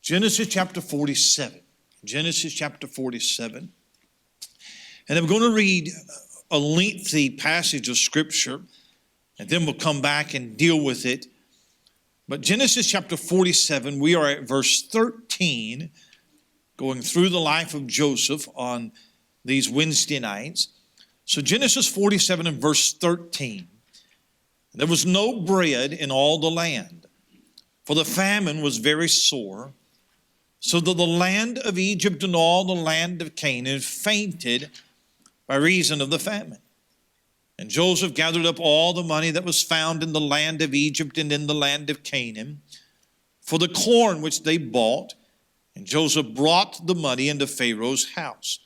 Genesis chapter 47. Genesis chapter 47. And I'm going to read a lengthy passage of Scripture, and then we'll come back and deal with it. But Genesis chapter 47, we are at verse 13, going through the life of Joseph on these Wednesday nights. So Genesis 47 and verse 13. There was no bread in all the land, for the famine was very sore, so that the land of Egypt and all the land of Canaan fainted by reason of the famine. And Joseph gathered up all the money that was found in the land of Egypt and in the land of Canaan for the corn which they bought. And Joseph brought the money into Pharaoh's house.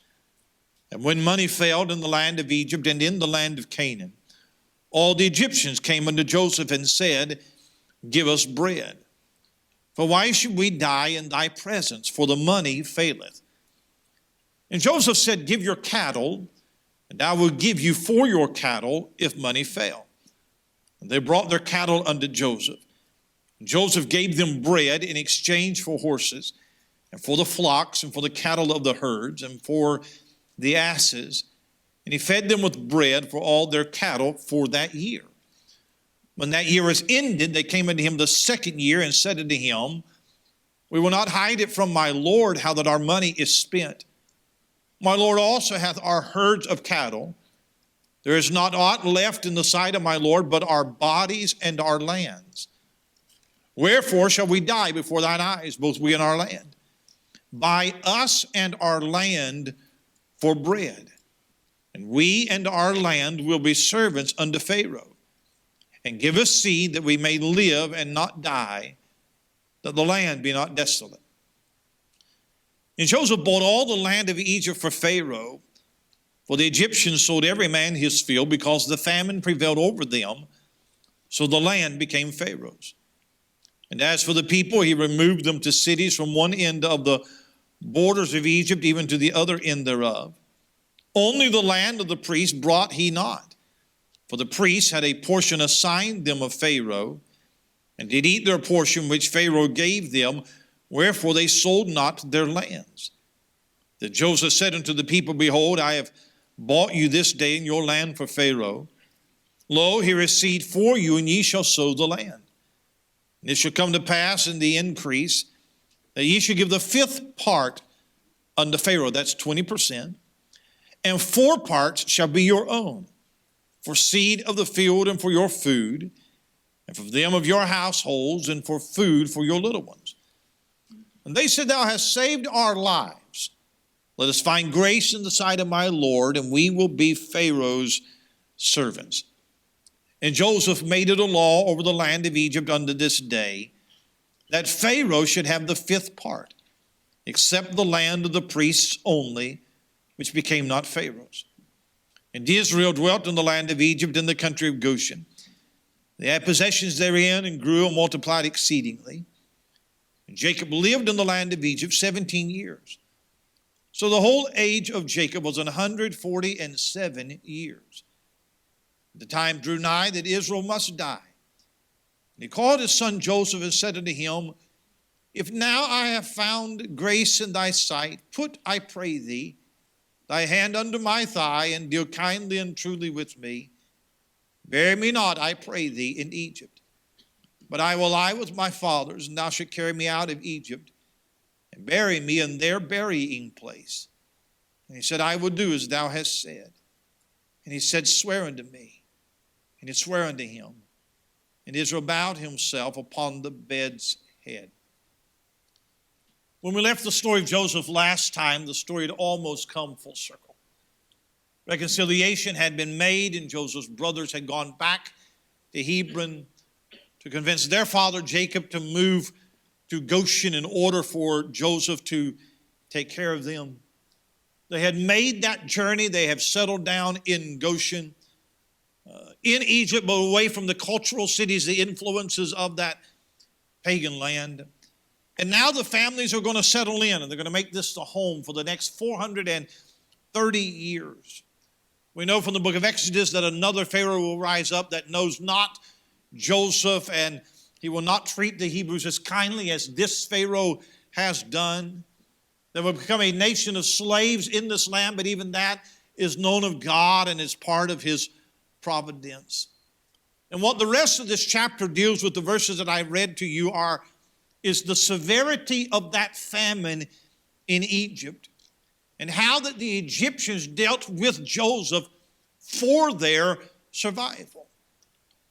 And when money failed in the land of Egypt and in the land of Canaan, all the Egyptians came unto Joseph and said, Give us bread. For why should we die in thy presence? For the money faileth. And Joseph said, Give your cattle, and I will give you for your cattle if money fail. And they brought their cattle unto Joseph. And Joseph gave them bread in exchange for horses, and for the flocks, and for the cattle of the herds, and for the asses. And he fed them with bread for all their cattle for that year. When that year was ended, they came unto him the second year and said unto him, We will not hide it from my Lord how that our money is spent. My Lord also hath our herds of cattle. There is not aught left in the sight of my Lord but our bodies and our lands. Wherefore shall we die before thine eyes, both we and our land? Buy us and our land for bread, and we and our land will be servants unto Pharaoh. And give us seed that we may live and not die, that the land be not desolate. And Joseph bought all the land of Egypt for Pharaoh, for the Egyptians sold every man his field, because the famine prevailed over them, so the land became Pharaoh's. And as for the people, he removed them to cities from one end of the borders of Egypt even to the other end thereof. Only the land of the priests brought he not. For the priests had a portion assigned them of Pharaoh, and did eat their portion which Pharaoh gave them, wherefore they sold not their lands. Then Joseph said unto the people, Behold, I have bought you this day in your land for Pharaoh. Lo, here is seed for you, and ye shall sow the land. And it shall come to pass in the increase, that ye shall give the fifth part unto Pharaoh, that's 20%, and 4 parts shall be your own, for seed of the field and for your food, and for them of your households, and for food for your little ones. And they said, Thou hast saved our lives. Let us find grace in the sight of my Lord, and we will be Pharaoh's servants. And Joseph made it a law over the land of Egypt unto this day, that Pharaoh should have the 5th part, except the land of the priests only, which became not Pharaoh's. And Israel dwelt in the land of Egypt in the country of Goshen. They had possessions therein and grew and multiplied exceedingly. And Jacob lived in the land of Egypt 17 years. So the whole age of Jacob was 147 years. The time drew nigh that Israel must die. And he called his son Joseph and said unto him, If now I have found grace in thy sight, put, I pray thee, thy hand under my thigh, and deal kindly and truly with me. Bury me not, I pray thee, in Egypt. But I will lie with my fathers, and thou shalt carry me out of Egypt, and bury me in their burying place. And he said, I will do as thou hast said. And he said, Swear unto me. And he sware unto him. And Israel bowed himself upon the bed's head. When we left the story of Joseph last time, the story had almost come full circle. Reconciliation had been made, and Joseph's brothers had gone back to Hebron to convince their father Jacob to move to Goshen in order for Joseph to take care of them. They had made that journey. They have settled down in Goshen, in Egypt, but away from the cultural cities, the influences of that pagan land. And now the families are going to settle in, and they're going to make this the home for the next 430 years. We know from the book of Exodus that another Pharaoh will rise up that knows not Joseph, and he will not treat the Hebrews as kindly as this Pharaoh has done. They will become a nation of slaves in this land, but even that is known of God and is part of his providence. And what the rest of this chapter deals with, the verses that I read to you, is the severity of that famine in Egypt and how that the Egyptians dealt with Joseph for their survival.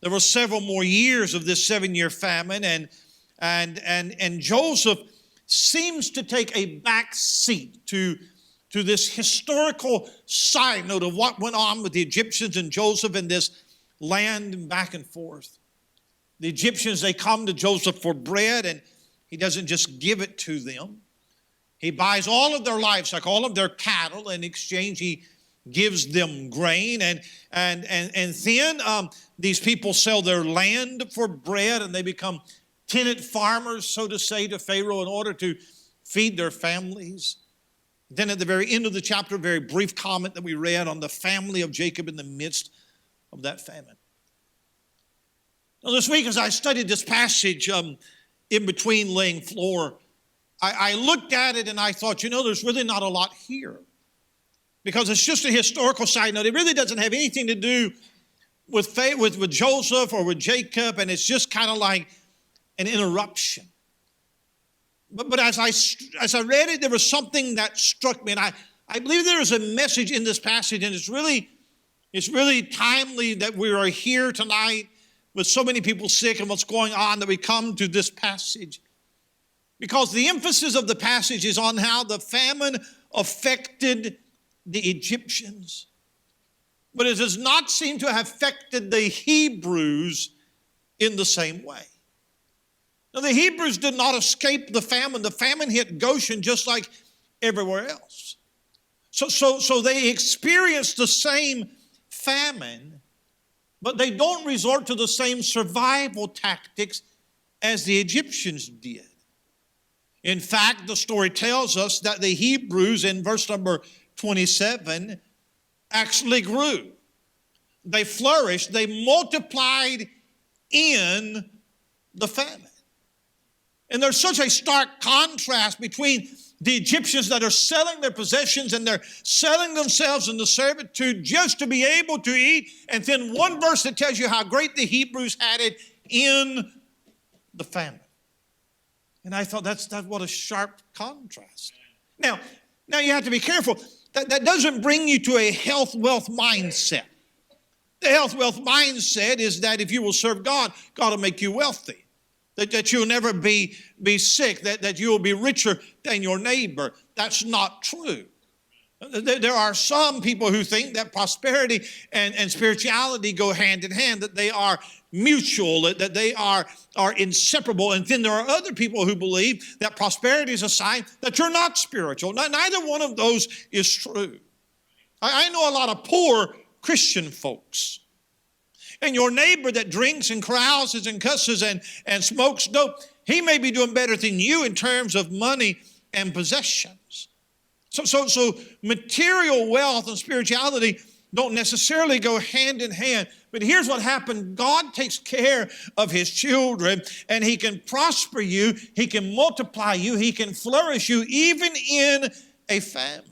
There were several more years of this 7-year famine, and Joseph seems to take a back seat to this historical side note of what went on with the Egyptians and Joseph in this land and back and forth. The Egyptians, they come to Joseph for bread, and he doesn't just give it to them. He buys all of their livestock, all of their cattle. In exchange, he gives them grain. And then these people sell their land for bread, and they become tenant farmers, so to say, to Pharaoh in order to feed their families. Then at the very end of the chapter, a very brief comment that we read on the family of Jacob in the midst of that famine. Now, this week as I studied this passage in between laying floor, I looked at it and I thought, there's really not a lot here. Because it's just a historical side note. It really doesn't have anything to do with Joseph or with Jacob, and it's just kind of like an interruption. But as I read it, there was something that struck me, and I believe there is a message in this passage, and it's really timely that we are here tonight with so many people sick and what's going on, that we come to this passage. Because the emphasis of the passage is on how the famine affected the Egyptians, but it does not seem to have affected the Hebrews in the same way. Now, the Hebrews did not escape the famine. The famine hit Goshen just like everywhere else. So they experienced the same famine, but they don't resort to the same survival tactics as the Egyptians did. In fact, the story tells us that the Hebrews in verse number 27 actually grew. They flourished. They multiplied in the famine. And there's such a stark contrast between the Egyptians that are selling their possessions and they're selling themselves into servitude just to be able to eat. And then one verse that tells you how great the Hebrews had it in the famine. And I thought that's what a sharp contrast. Now you have to be careful. That doesn't bring you to a health, wealth mindset. The health, wealth mindset is that if you will serve God, God will make you wealthy. That you'll never be sick, that you will be richer than your neighbor. That's not true. There are some people who think that prosperity and spirituality go hand in hand, that they are mutual, that they are inseparable. And then there are other people who believe that prosperity is a sign that you're not spiritual. Neither one of those is true. I know a lot of poor Christian folks. And your neighbor that drinks and carouses and cusses and smokes dope, he may be doing better than you in terms of money and possessions. So material wealth and spirituality don't necessarily go hand in hand. But here's what happened. God takes care of his children, and he can prosper you, he can multiply you, he can flourish you even in a famine.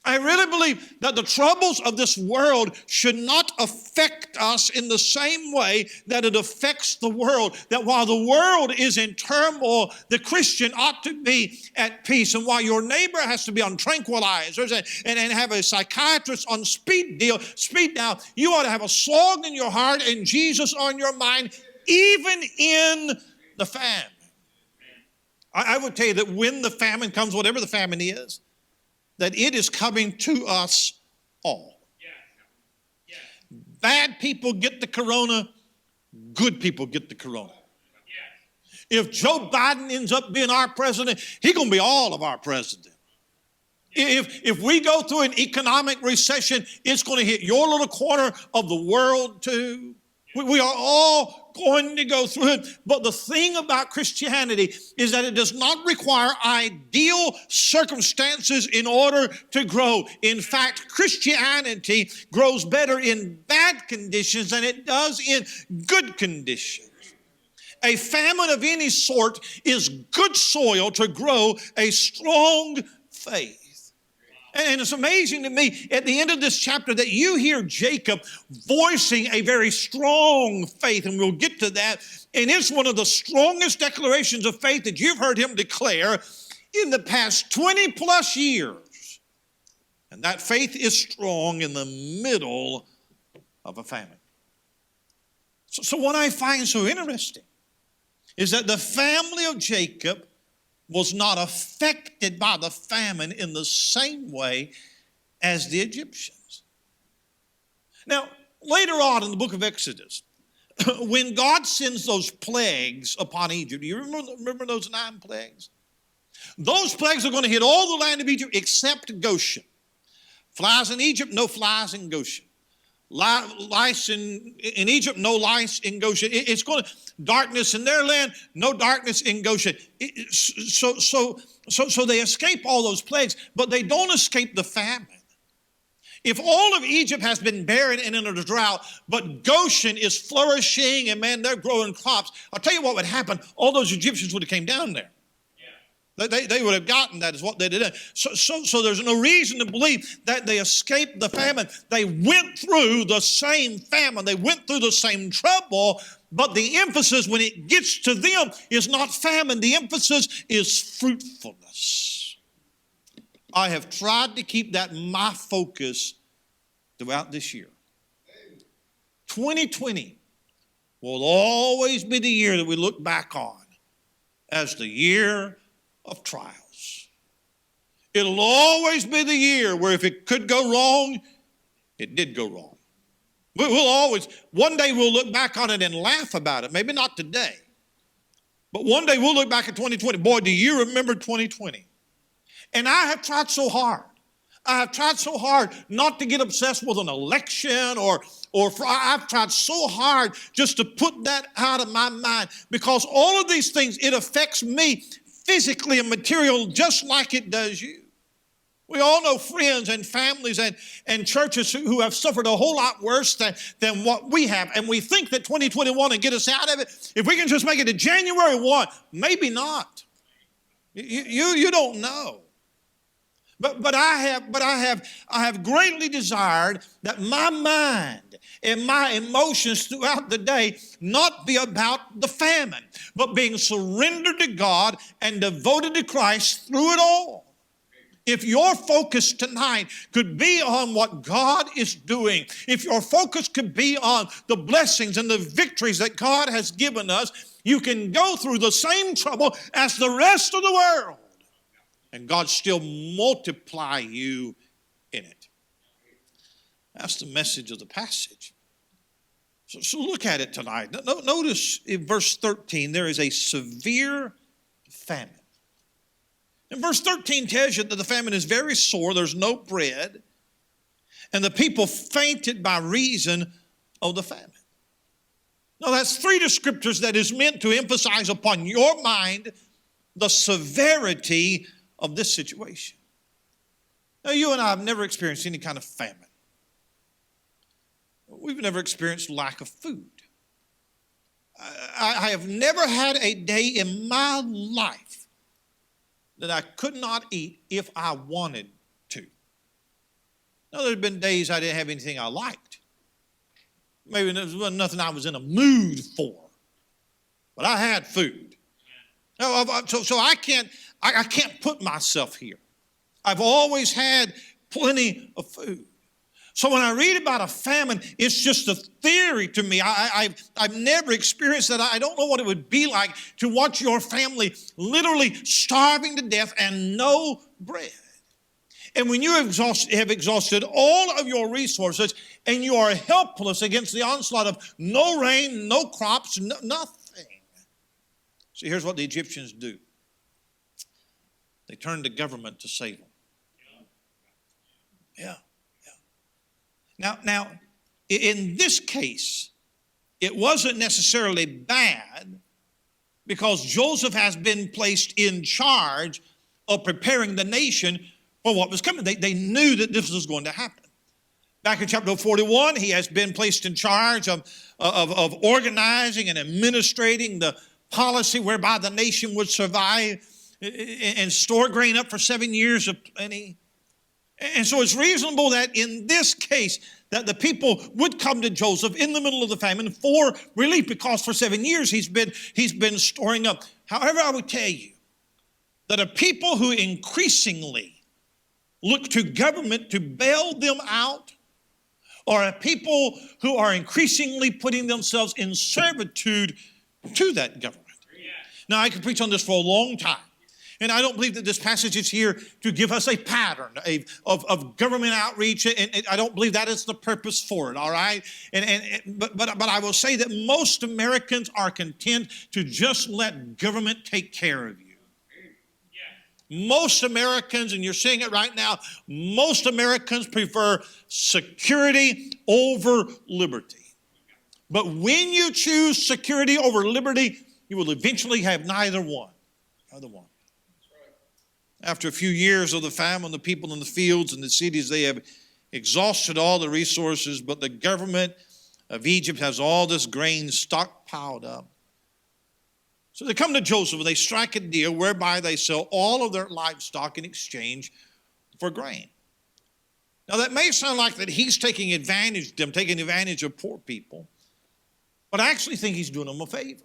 I really believe that the troubles of this world should not affect us in the same way that it affects the world. That while the world is in turmoil, the Christian ought to be at peace. And while your neighbor has to be on tranquilizers and have a psychiatrist on speed dial, you ought to have a song in your heart and Jesus on your mind, even in the famine. I would tell you that when the famine comes, whatever the famine is, that it is coming to us all. Yes. Bad people get the corona, good people get the corona. Yes. If Joe Biden ends up being our president, he's going to be all of our president. If we go through an economic recession, it's going to hit your little corner of the world too. We are all going to go through it. But the thing about Christianity is that it does not require ideal circumstances in order to grow. In fact, Christianity grows better in bad conditions than it does in good conditions. A famine of any sort is good soil to grow a strong faith. And it's amazing to me at the end of this chapter that you hear Jacob voicing a very strong faith, and we'll get to that. And it's one of the strongest declarations of faith that you've heard him declare in the past 20 plus years. And that faith is strong in the middle of a famine. So what I find so interesting is that the family of Jacob was not affected by the famine in the same way as the Egyptians. Now, later on in the book of Exodus, when God sends those plagues upon Egypt, do you remember those 9 plagues? Those plagues are going to hit all the land of Egypt except Goshen. Flies in Egypt, no flies in Goshen. Lice in Egypt, no lice in Goshen. It's going to darkness in their land, no darkness in Goshen. So they escape all those plagues, but they don't escape the famine. If all of Egypt has been barren and in a drought, but Goshen is flourishing and man, they're growing crops, I'll tell you what would happen. All those Egyptians would have came down there. They would have gotten that is what they did. So there's no reason to believe that they escaped the famine. They went through the same famine. They went through the same trouble, but the emphasis when it gets to them is not famine. The emphasis is fruitfulness. I have tried to keep that my focus throughout this year. 2020 will always be the year that we look back on as the year of trials. It'll always be the year where if it could go wrong, it did go wrong. We'll always, one day we'll look back on it and laugh about it. Maybe not today, but one day we'll look back at 2020. Boy, do you remember 2020? And I have tried so hard. I have tried so hard not to get obsessed with an election I've tried so hard just to put that out of my mind because all of these things, it affects me physically and material just like it does you. We all know friends and families and churches who have suffered a whole lot worse than what we have. And we think that 2021 will get us out of it. If we can just make it to January 1, maybe not. You don't know. But I have greatly desired that my mind and my emotions throughout the day not be about the famine, but being surrendered to God and devoted to Christ through it all. If your focus tonight could be on what God is doing, if your focus could be on the blessings and the victories that God has given us, you can go through the same trouble as the rest of the world. And God still multiply you in it. That's the message of the passage. So look at it tonight. Notice in verse 13, there is a severe famine. And verse 13 tells you that the famine is very sore. There's no bread. And the people fainted by reason of the famine. Now that's 3 descriptors that is meant to emphasize upon your mind the severity of this situation. Now, you and I have never experienced any kind of famine. We've never experienced lack of food. I have never had a day in my life that I could not eat if I wanted to. Now, there have been days I didn't have anything I liked. Maybe there was nothing I was in a mood for. But I had food. So I can't put myself here. I've always had plenty of food. So when I read about a famine, it's just a theory to me. I've never experienced that. I don't know what it would be like to watch your family literally starving to death and no bread. And when you have exhausted all of your resources and you are helpless against the onslaught of no rain, no crops, nothing. See, here's what the Egyptians do. They turn to government to save them. Yeah. Now, in this case, it wasn't necessarily bad because Joseph has been placed in charge of preparing the nation for what was coming. They knew that this was going to happen. Back in chapter 41, he has been placed in charge of organizing and administrating policy whereby the nation would survive and store grain up for 7 years of plenty. And so it's reasonable that in this case, that the people would come to Joseph in the middle of the famine for relief, because for 7 years he's been storing up. However, I would tell you that a people who increasingly look to government to bail them out, or a people who are increasingly putting themselves in servitude to that government. Now, I could preach on this for a long time. And I don't believe that this passage is here to give us a pattern of government outreach. And I don't believe that is the purpose for it, all right? But I will say that most Americans are content to just let government take care of you. Most Americans, and you're seeing it right now, most Americans prefer security over liberty. But when you choose security over liberty, you will eventually have neither one. Neither one. After a few years of the famine, the people in the fields and the cities, they have exhausted all the resources, but the government of Egypt has all this grain stockpiled up. So they come to Joseph and they strike a deal whereby they sell all of their livestock in exchange for grain. Now that may sound like that he's taking advantage of them, taking advantage of poor people, but I actually think he's doing them a favor.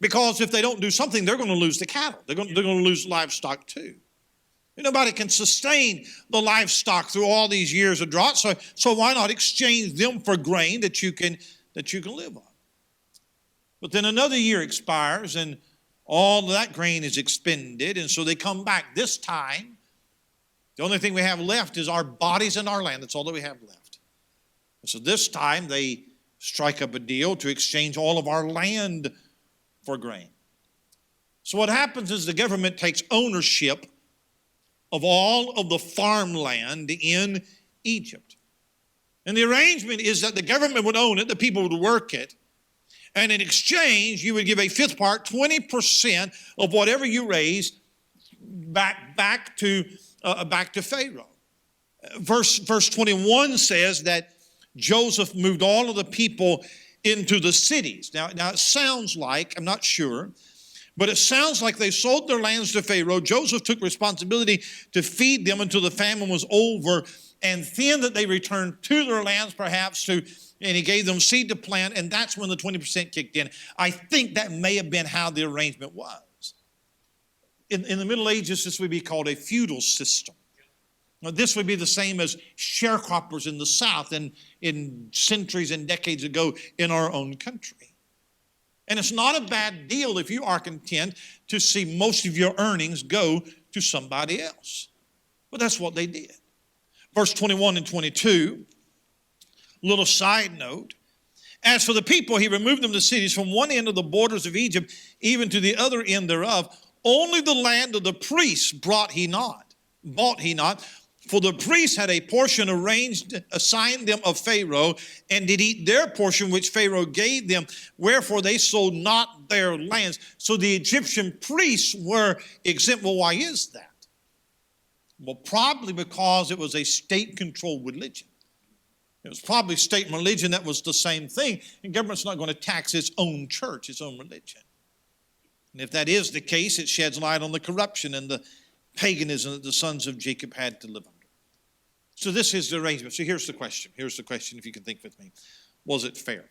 Because if they don't do something, they're going to lose the cattle. They're going to lose livestock too. Nobody can sustain the livestock through all these years of drought, so why not exchange them for grain that you can live on? But then another year expires and all of that grain is expended, and so they come back. This time, the only thing we have left is our bodies and our land. That's all that we have left. And so this time they strike up a deal to exchange all of our land for grain. So what happens is the government takes ownership of all of the farmland in Egypt. And the arrangement is that the government would own it, the people would work it, and in exchange you would give a fifth part, 20% of whatever you raise back to Pharaoh. Verse 21 says that Joseph moved all of the people into the cities. Now it sounds like, I'm not sure, but it sounds like they sold their lands to Pharaoh. Joseph took responsibility to feed them until the famine was over, and then that they returned to their lands perhaps and he gave them seed to plant, and that's when the 20% kicked in. I think that may have been how the arrangement was. In the Middle Ages, this would be called a feudal system. Now, this would be the same as sharecroppers in the South and in centuries and decades ago in our own country. And it's not a bad deal if you are content to see most of your earnings go to somebody else. But that's what they did. Verse 21 and 22, little side note. As for the people, he removed them to cities from one end of the borders of Egypt, even to the other end thereof. Only the land of the priests bought he not. For the priests had a portion assigned them of Pharaoh, and did eat their portion which Pharaoh gave them, wherefore they sold not their lands. So the Egyptian priests were exempt. Well, why is that? Well, probably because it was a state-controlled religion. It was probably state religion that was the same thing, and government's not going to tax its own church, its own religion. And if that is the case, it sheds light on the corruption and the paganism that the sons of Jacob had to live under. So this is the arrangement. So here's the question. Here's the question, if you can think with me. Was it fair?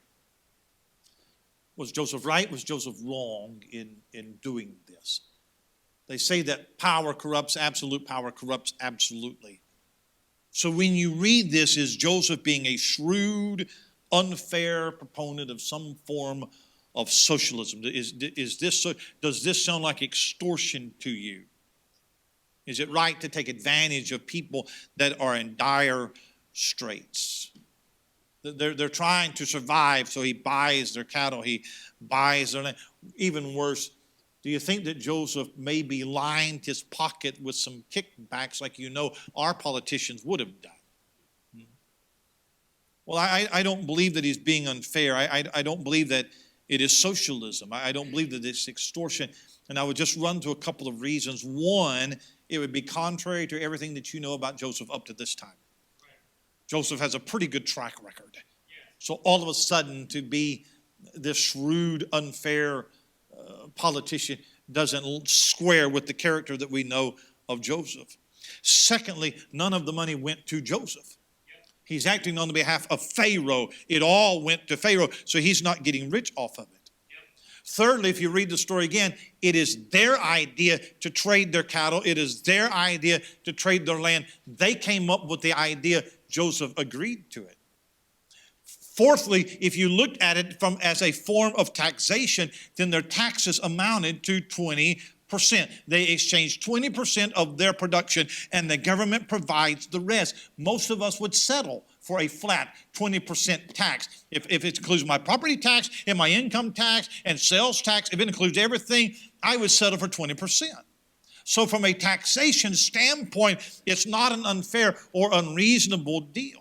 Was Joseph right? Was Joseph wrong in doing this? They say that power corrupts, absolute power corrupts absolutely. So when you read this, is Joseph being a shrewd, unfair proponent of some form of socialism? Does this sound like extortion to you? Is it right to take advantage of people that are in dire straits? They're trying to survive, so he buys their cattle, he buys their land. Even worse, do you think that Joseph maybe lined his pocket with some kickbacks like our politicians would have done? Well, I don't believe that he's being unfair. I don't believe that it is socialism. I don't believe that it's extortion. And I would just run to a couple of reasons. One, it would be contrary to everything that you know about Joseph up to this time. Right. Joseph has a pretty good track record. Yes. So all of a sudden to be this shrewd, unfair politician doesn't square with the character that we know of Joseph. Secondly, none of the money went to Joseph. He's acting on the behalf of Pharaoh. It all went to Pharaoh, so he's not getting rich off of it. Thirdly, if you read the story again, it is their idea to trade their cattle. It is their idea to trade their land. They came up with the idea. Joseph agreed to it. Fourthly, if you looked at it as a form of taxation, then their taxes amounted to 20%. They exchanged 20% of their production, and the government provides the rest. Most of us would settle for a flat 20% tax. If it includes my property tax and my income tax and sales tax, if it includes everything, I would settle for 20%. So from a taxation standpoint, it's not an unfair or unreasonable deal.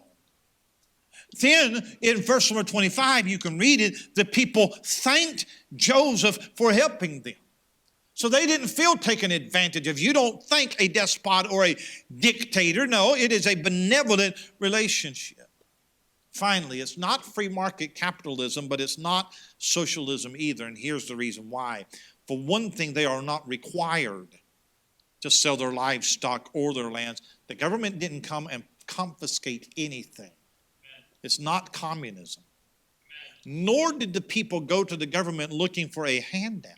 Then in verse number 25, you can read it, the people thanked Joseph for helping them. So they didn't feel taken advantage of. You don't thank a despot or a dictator. No, it is a benevolent relationship. Finally, it's not free market capitalism, but it's not socialism either. And here's the reason why. For one thing, they are not required to sell their livestock or their lands. The government didn't come and confiscate anything. It's not communism. Nor did the people go to the government looking for a handout.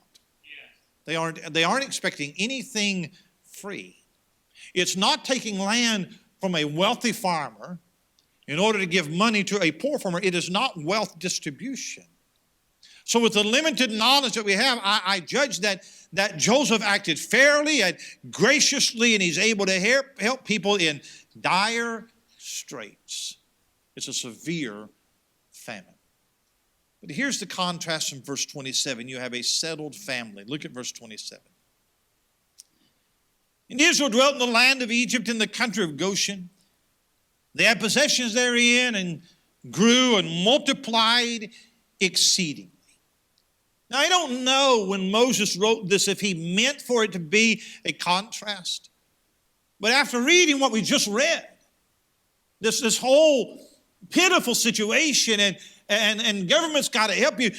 They aren't expecting anything free. It's not taking land from a wealthy farmer in order to give money to a poor farmer. It is not wealth distribution. So with the limited knowledge that we have, I judge that Joseph acted fairly and graciously, and he's able to help people in dire straits. It's a severe famine. But here's the contrast in verse 27. You have a settled family. Look at verse 27. And Israel dwelt in the land of Egypt in the country of Goshen. They had possessions therein and grew and multiplied exceedingly. Now, I don't know when Moses wrote this if he meant for it to be a contrast. But after reading what we just read, this whole pitiful situation, and government's got to help you.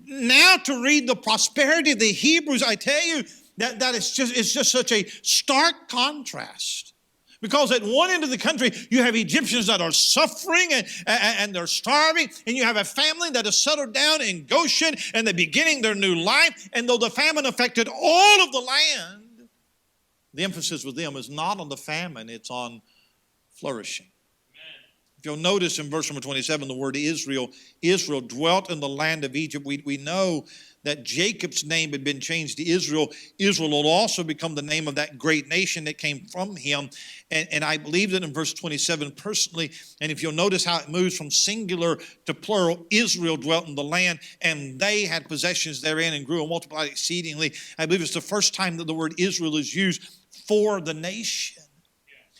Now to read the prosperity of the Hebrews, I tell you, that it's just such a stark contrast. Because at one end of the country, you have Egyptians that are suffering and they're starving, and you have a family that is settled down in Goshen, and they're beginning their new life. And though the famine affected all of the land, the emphasis with them is not on the famine, it's on flourishing. If you'll notice in verse number 27, the word Israel dwelt in the land of Egypt. We know that Jacob's name had been changed to Israel. Israel will also become the name of that great nation that came from him. And I believe that in verse 27 personally, and if you'll notice how it moves from singular to plural, Israel dwelt in the land, and they had possessions therein and grew and multiplied exceedingly. I believe it's the first time that the word Israel is used for the nation.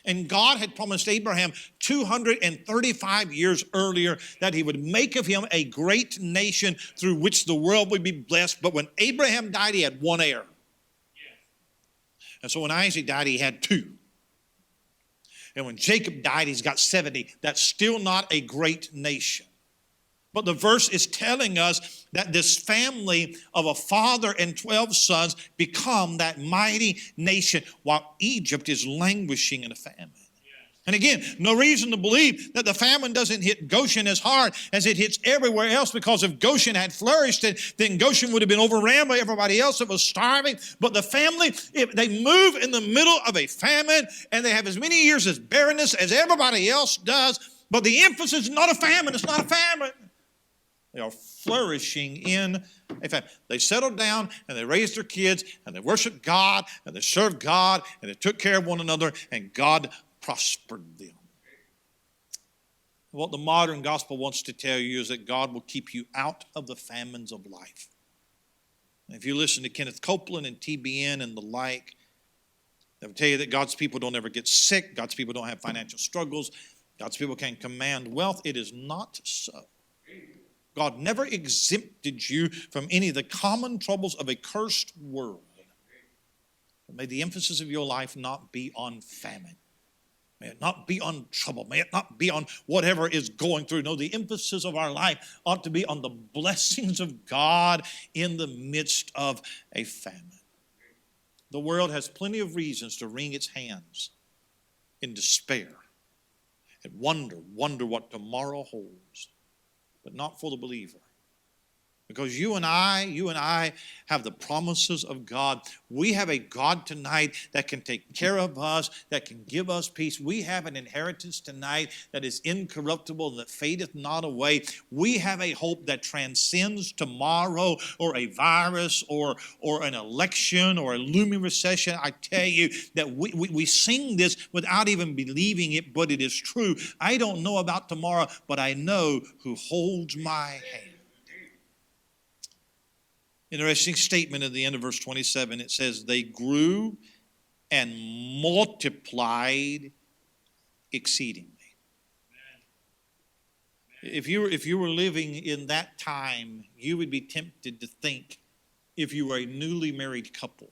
And God had promised Abraham 235 years earlier that he would make of him a great nation through which the world would be blessed. But when Abraham died, he had one heir. And so when Isaac died, he had two. And when Jacob died, he's got 70. That's still not a great nation. But the verse is telling us that this family of a father and 12 sons become that mighty nation while Egypt is languishing in a famine. And again, no reason to believe that the famine doesn't hit Goshen as hard as it hits everywhere else, because if Goshen had flourished, then Goshen would have been overran by everybody else that was starving. But the family, they move in the middle of a famine, and they have as many years of barrenness as everybody else does. But the emphasis is not a famine. It's not a famine. They are flourishing in a famine. They settled down and they raised their kids and they worshiped God and they served God and they took care of one another, and God prospered them. What the modern gospel wants to tell you is that God will keep you out of the famines of life. And if you listen to Kenneth Copeland and TBN and the like, they'll tell you that God's people don't ever get sick. God's people don't have financial struggles. God's people can command wealth. It is not so. God never exempted you from any of the common troubles of a cursed world. But may the emphasis of your life not be on famine. May it not be on trouble. May it not be on whatever is going through. No, the emphasis of our life ought to be on the blessings of God in the midst of a famine. The world has plenty of reasons to wring its hands in despair and wonder what tomorrow holds, but not for the believer. Because you and I have the promises of God. We have a God tonight that can take care of us, that can give us peace. We have an inheritance tonight that is incorruptible and that fadeth not away. We have a hope that transcends tomorrow or a virus or an election or a looming recession. I tell you that we sing this without even believing it, but it is true. I don't know about tomorrow, but I know who holds my hand. Interesting statement at the end of verse 27. It says, they grew and multiplied exceedingly. If you were living in that time, you would be tempted to think, if you were a newly married couple,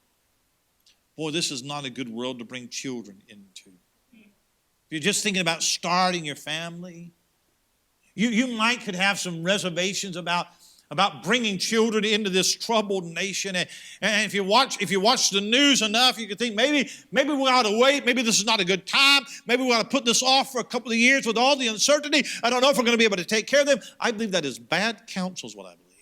boy, this is not a good world to bring children into. If you're just thinking about starting your family, you might could have some reservations about bringing children into this troubled nation. And if you watch the news enough, you could think maybe we ought to wait. Maybe this is not a good time. Maybe we ought to put this off for a couple of years with all the uncertainty. I don't know if we're going to be able to take care of them. I believe that is bad counsel is what I believe.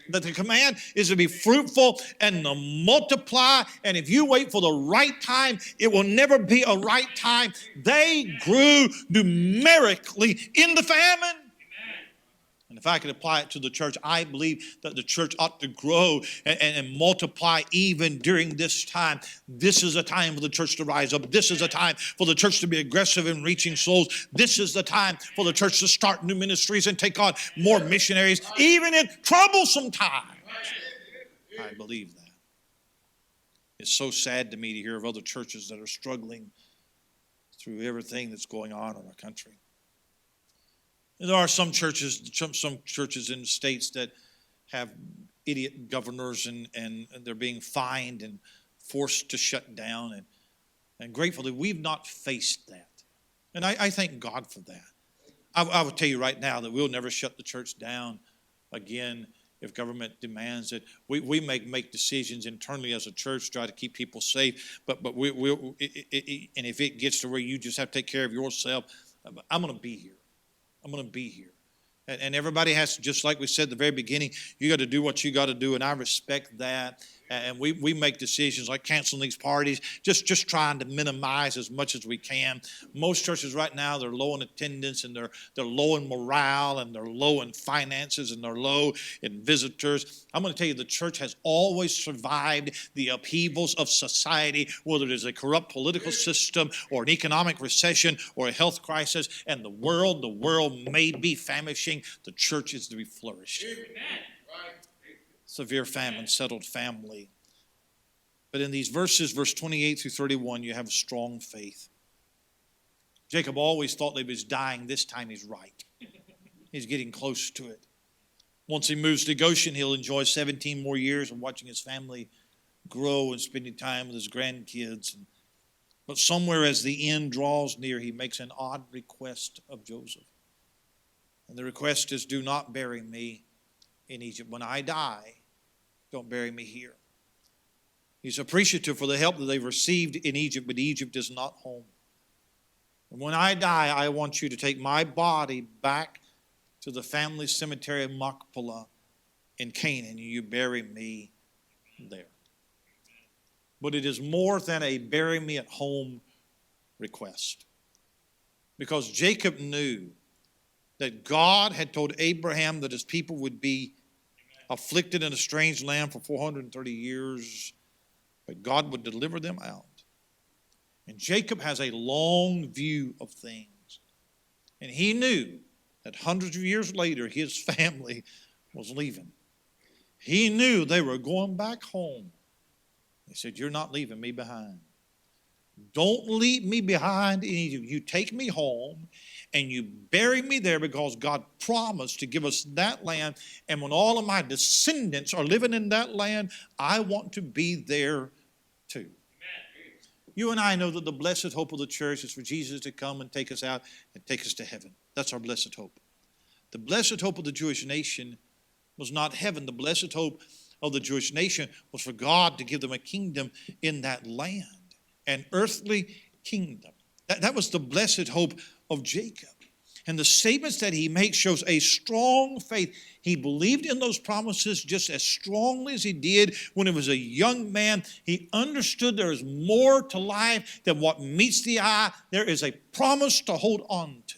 Amen. That the command is to be fruitful and to multiply. And if you wait for the right time, it will never be a right time. They grew numerically in the famine. And if I could apply it to the church, I believe that the church ought to grow and multiply even during this time. This is a time for the church to rise up. This is a time for the church to be aggressive in reaching souls. This is the time for the church to start new ministries and take on more missionaries, even in troublesome times. I believe that. It's so sad to me to hear of other churches that are struggling through everything that's going on in our country. There are some churches in the states that have idiot governors and they're being fined and forced to shut down. And gratefully, we've not faced that. And I thank God for that. I will tell you right now that we'll never shut the church down again if government demands it. We make decisions internally as a church to try to keep people safe. But and if it gets to where you just have to take care of yourself, I'm going to be here. I'm going to be here. And everybody has to, just like we said at the very beginning, you got to do what you got to do, and I respect that. And we make decisions like canceling these parties, just trying to minimize as much as we can. Most churches right now, they're low in attendance, and they're low in morale, and they're low in finances, and they're low in visitors. I'm going to tell you, the church has always survived the upheavals of society, whether it is a corrupt political system or an economic recession or a health crisis. And the world may be famishing. The church is to be flourishing. Amen. Severe famine, settled family. But in these verses, verse 28 through 31, you have strong faith. Jacob always thought that he was dying. This time he's right. He's getting close to it. Once he moves to Goshen, he'll enjoy 17 more years of watching his family grow and spending time with his grandkids. But somewhere as the end draws near, he makes an odd request of Joseph. And the request is, do not bury me in Egypt. When I die, don't bury me here. He's appreciative for the help that they've received in Egypt, but Egypt is not home. And when I die, I want you to take my body back to the family cemetery of Machpelah in Canaan, and you bury me there. But it is more than a bury me at home request. Because Jacob knew that God had told Abraham that his people would be afflicted in a strange land for 430 years, but God would deliver them out. And Jacob has a long view of things. And he knew that hundreds of years later, his family was leaving. He knew they were going back home. He said, you're not leaving me behind. Don't leave me behind in Egypt. You take me home and you bury me there, because God promised to give us that land. And when all of my descendants are living in that land, I want to be there too. You and I know that the blessed hope of the church is for Jesus to come and take us out and take us to heaven. That's our blessed hope. The blessed hope of the Jewish nation was not heaven. The blessed hope of the Jewish nation was for God to give them a kingdom in that land, an earthly kingdom. That was the blessed hope of Jacob. And the statements that he makes shows a strong faith. He believed in those promises just as strongly as he did when he was a young man. He understood there is more to life than what meets the eye. There is a promise to hold on to.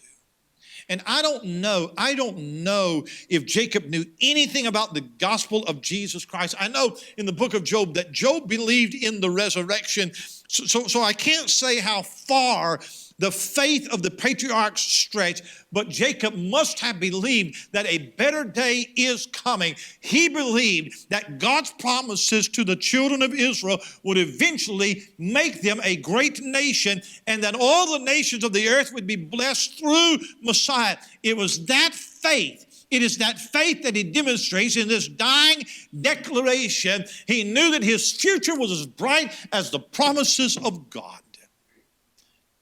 And I don't know if Jacob knew anything about the gospel of Jesus Christ. I know in the book of Job that Job believed in the resurrection. So I can't say how far the faith of the patriarchs stretched, but Jacob must have believed that a better day is coming. He believed that God's promises to the children of Israel would eventually make them a great nation, and that all the nations of the earth would be blessed through Messiah. It was that faith. It is that faith that he demonstrates in this dying declaration. He knew that his future was as bright as the promises of God.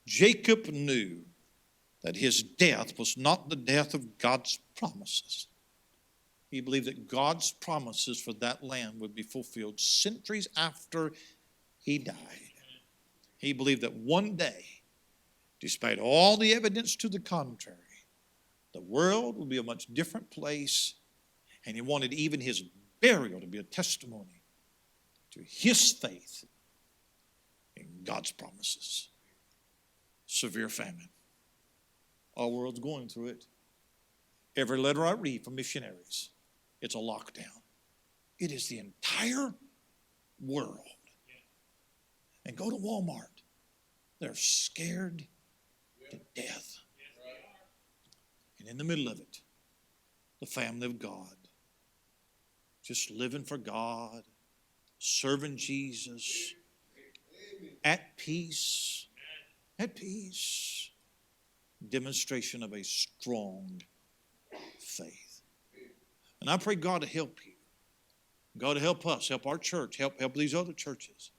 Jacob knew that his death was not the death of God's promises. He believed that God's promises for that land would be fulfilled centuries after he died. He believed that one day, despite all the evidence to the contrary, the world would be a much different place, and he wanted even his burial to be a testimony to his faith in God's promises. Severe famine. Our world's going through it. Every letter I read from missionaries, it's a lockdown. It is the entire world. And go to Walmart. They're scared to death. And in the middle of it, the family of God, just living for God, serving Jesus, at peace. At peace. Demonstration of a strong faith. And I pray God to help you. God to help us, help our church, help these other churches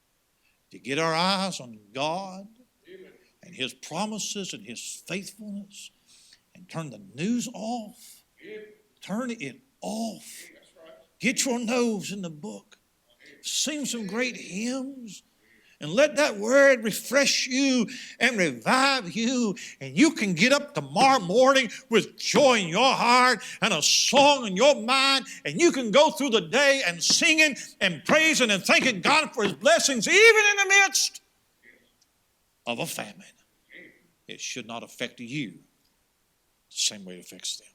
to get our eyes on God and His promises and His faithfulness, and turn the news off. Turn it off. Get your nose in the book. Sing some great hymns. And let that word refresh you and revive you. And you can get up tomorrow morning with joy in your heart and a song in your mind. And you can go through the day and singing and praising and thanking God for His blessings, even in the midst of a famine. It should not affect you the same way it affects them.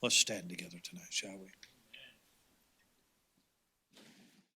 Let's stand together tonight, shall we?